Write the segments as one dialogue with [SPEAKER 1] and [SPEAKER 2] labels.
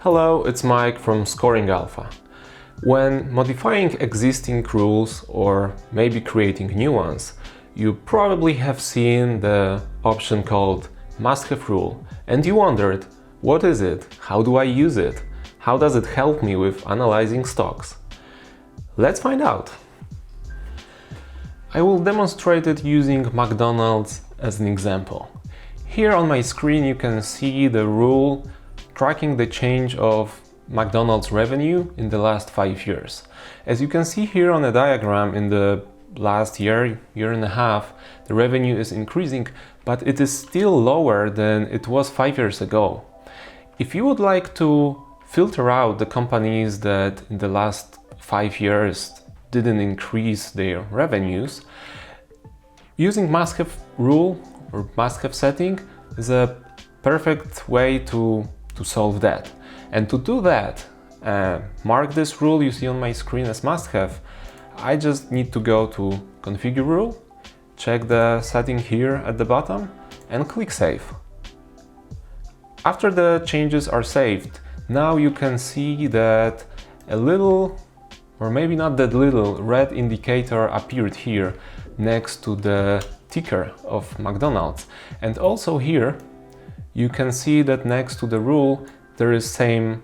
[SPEAKER 1] Hello, it's Mike from Scoring Alpha. When modifying existing rules or maybe creating new ones, you probably have seen the option called must-have rule and you wondered, what is it? How do I use it? How does it help me with analyzing stocks? Let's find out. I will demonstrate it using McDonald's as an example. Here on my screen you can see the rule tracking the change of McDonald's revenue in the last 5 years. As you can see here on the diagram, in the last year and a half, the revenue is increasing, but it is still lower than it was 5 years ago. If you would like to filter out the companies that in the last 5 years didn't increase their revenues, using must-have rule or must-have setting is a perfect way to solve that. And to do that, mark this rule you see on my screen as must-have. I just need to go to configure rule, check the setting here at the bottom and click save. After the changes are saved, now you can see that a little, or maybe not that little, red indicator appeared here next to the ticker of McDonald's. And also here you can see that next to the rule there is same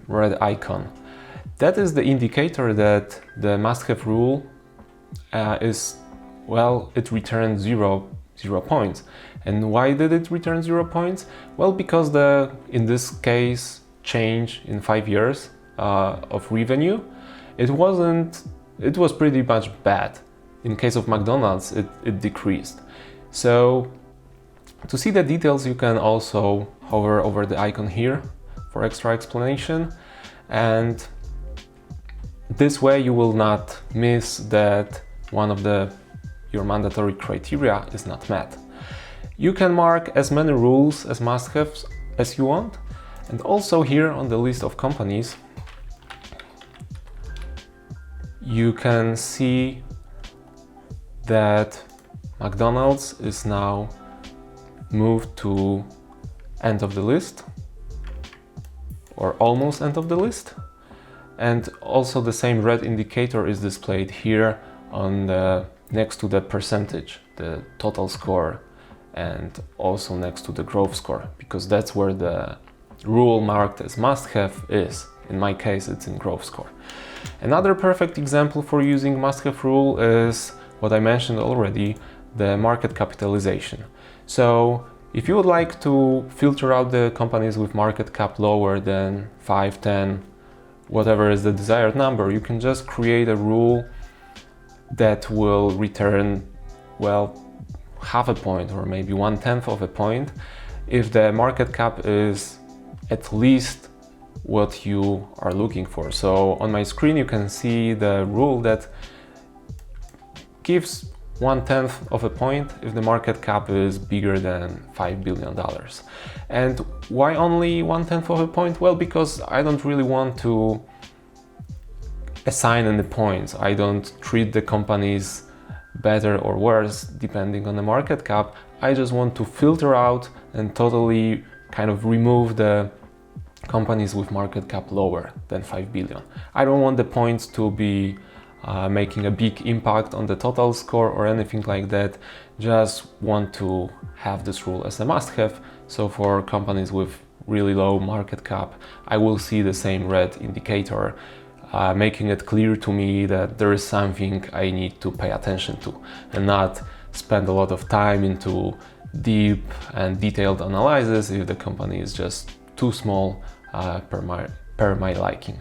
[SPEAKER 1] red icon. That is the indicator that the must-have rule it returned zero points. And why did it return 0 points? Well, because in this case change in 5 years of revenue, it was pretty much bad. In case of McDonald's, it decreased. So to see the details, you can also hover over the icon here for extra explanation, and this way you will not miss that one of your mandatory criteria is not met. You can mark as many rules as must-haves as you want, and also here on the list of companies you can see that McDonald's is now moved to end of the list or almost end of the list, and also the same red indicator is displayed here on next to the percentage, the total score, and also next to the growth score, because that's where the rule marked as must-have is. In my case it's in growth score. Another perfect example for using must-have rule is what I mentioned already, the market capitalization. So if you would like to filter out the companies with market cap lower than 5, 10, whatever is the desired number, you can just create a rule that will return, half a point or maybe 1/10 of a point if the market cap is at least what you are looking for. So on my screen you can see the rule that gives 1/10 of a point if the market cap is bigger than $5 billion. And why only 1/10 of a point? Well, because I don't really want to assign any points. I don't treat the companies better or worse depending on the market cap. I just want to filter out and totally kind of remove the companies with market cap lower than 5 billion. I don't want the points to be making a big impact on the total score or anything like that. Just want to have this rule as a must-have. So for companies with really low market cap, I will see the same red indicator, making it clear to me that there is something I need to pay attention to and not spend a lot of time into deep and detailed analysis if the company is just too small per my liking.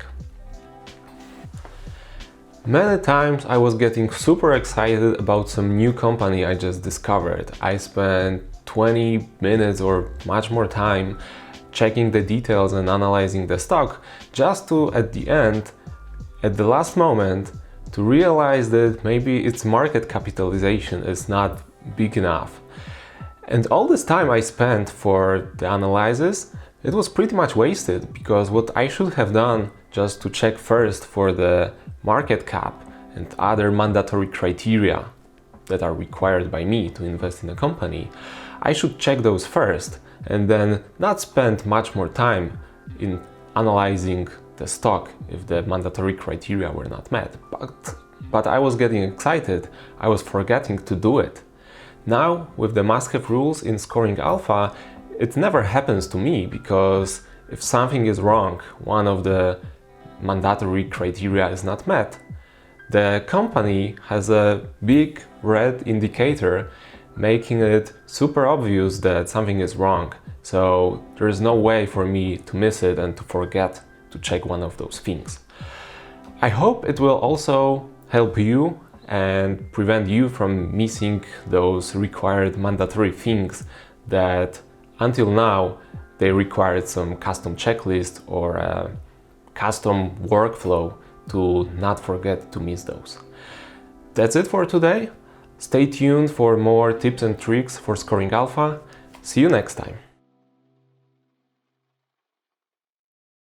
[SPEAKER 1] Many times I was getting super excited about some new company I just discovered. I spent 20 minutes or much more time checking the details and analyzing the stock, just to at the end, at the last moment, to realize that maybe its market capitalization is not big enough. And all this time I spent for the analysis, it was pretty much wasted, because what I should have done just to check first for the market cap and other mandatory criteria that are required by me to invest in a company, I should check those first and then not spend much more time in analyzing the stock if the mandatory criteria were not met. But I was getting excited, I was forgetting to do it. Now, with the must-have rules in Scoring Alpha, it never happens to me, because if something is wrong, one of the mandatory criteria is not met, the company has a big red indicator making it super obvious that something is wrong. So there is no way for me to miss it and to forget to check one of those things. I hope it will also help you and prevent you from missing those required mandatory things that until now they required some custom checklist or a custom workflow to not forget to miss those. That's it for today. Stay tuned for more tips and tricks for Scoring Alpha. See you next time.